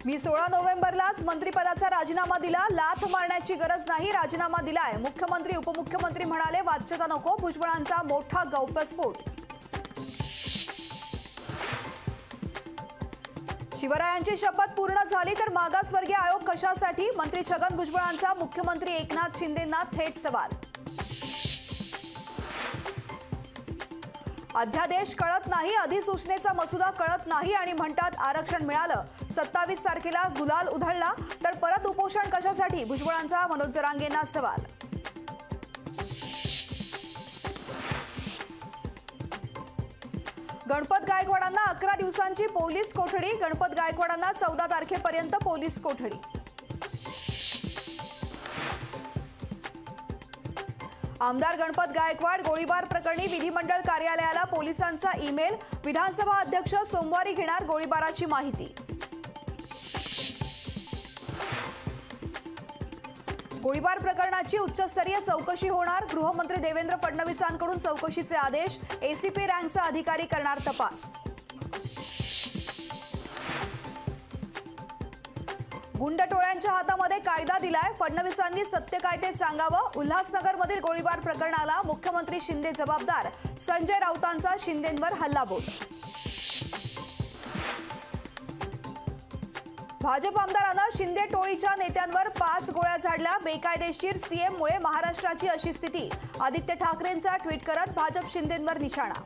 मी 16 नोव्हेंबरलाच मंत्रिपदाचा राजीनामा दिला, लाथ मारण्याची गरज नाही, राजीनामा दिलाय। मुख्यमंत्री उपमुख्यमंत्री म्हणाले वाच्यता नको, भुजबळांचा मोठा गौप्यस्फोट। शिवरायांची शपथ पूर्ण झाली तर मागासवर्गीय आयोग कशासाठी? मंत्री छगन भुजबळांचा मुख्यमंत्री एकनाथ शिंदेंना थेट सवाल। अध्यादेश कळत नाही, अधिसूचनेचा मसुदा कळत नाही आणि म्हणतात आरक्षण मिळालं। 27 तारखेला गुलाल उधळला तर परत उपोषण कशासाठी? भुजबळांचा मनोज जरांगेंना सवाल। गणपत गायकवाडांना 11 दिवसांची पोलीस कोठडी, गणपत गायकवाडांना 14 तारखेपर्यंत पोलीस कोठडी। आमदार गणपत गायकवाड गोळीबार प्रकरणी विधिमंडळ कार्यालयाला पोलिसांचा ईमेल, विधानसभा अध्यक्ष सोमवारी घेणार गोळीबाराची माहिती। गोळीबार प्रकरणाची उच्चस्तरीय चौकशी होणार, गृहमंत्री देवेंद्र फडणवीसांकडून चौकशीचे आदेश, एसीपी रँकचा अधिकारी करणार तपास। गुंडटोळ्यांच्या हातामध्ये कायदा दिलाय, फडणवीसांनी सत्य काय ते सांगावं। उल्हासनगरमधील गोळीबार प्रकरणाला मुख्यमंत्री शिंदे जबाबदार, संजय राऊतांचा शिंदेंवर हल्लाबोल। भाजप आमदारांना शिंदे टोळीच्या नेत्यांवर 5 गोळ्या झाडल्या, बेकायदेशीर सीएममुळे महाराष्ट्राची अशी स्थिती, आदित्य ठाकरेंचा ट्विट करत भाजप शिंदेंवर निशाणा।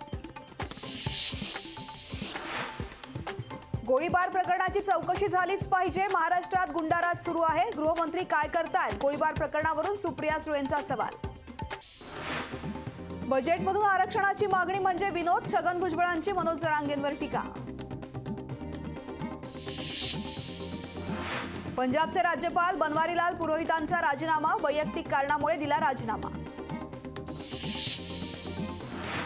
गोळीबार प्रकरणाची चौकशी झालीच पाहिजे, महाराष्ट्रात गुंडाराज सुरू आहे, गृहमंत्री काय करतायत? गोळीबार प्रकरणावरून सुप्रिया सुळेंचा सवाल। बजेटमधून आरक्षणाची मागणी म्हणजे विनोद, छगन भुजबळांची मनोज जरांगेंवर टीका। पंजाबचे राज्यपाल बनवारीलाल पुरोहितांचा राजीनामा, वैयक्तिक कारणामुळे दिला राजीनामा।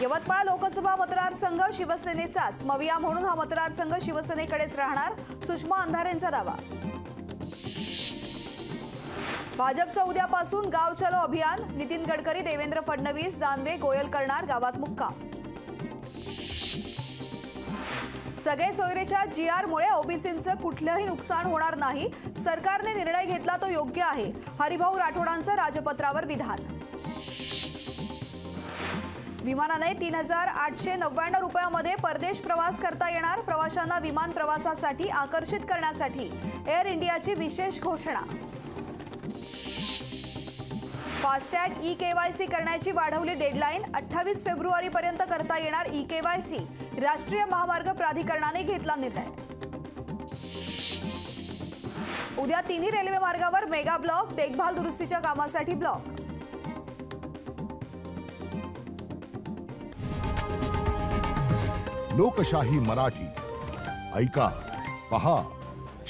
यवतमाळ लोकसभा मतदारसंघ शिवसेनेचाच, मविया म्हणून हा मतदारसंघ शिवसेनेकडेच राहणार, सुषमा अंधारेंचा दावा। भाजपचं उद्यापासून गाव चलो अभियान, नितीन गडकरी, देवेंद्र फडणवीस, दानवे, गोयल करणार गावात मुक्काम। सगळे सोयरेच्या जीआरमुळे ओबीसींचं कुठलंही नुकसान होणार नाही, सरकारने निर्णय घेतला तो योग्य आहे, हरिभाऊ राठोडांचं राजपत्रावर विधान। विमानाने 3899 रुपयामध्ये परदेश प्रवास करता येणार, प्रवाशांना विमान प्रवासासाठी आकर्षित करण्यासाठी एअर इंडियाची विशेष घोषणा। फास्टॅग ई-केवायसी करण्याची वाढवली डेडलाईन, 28 फेब्रुवारीपर्यंत करता येणार ई-केवायसी, राष्ट्रीय महामार्ग प्राधिकरणाने घेतला निर्णय। उद्या तिन्ही रेल्वे मार्गावर मेगा ब्लॉक, देखभाल दुरुस्तीच्या कामासाठी ब्लॉक। लोकशाही मराठी ऐका, पहा,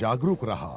जागरूक रहा।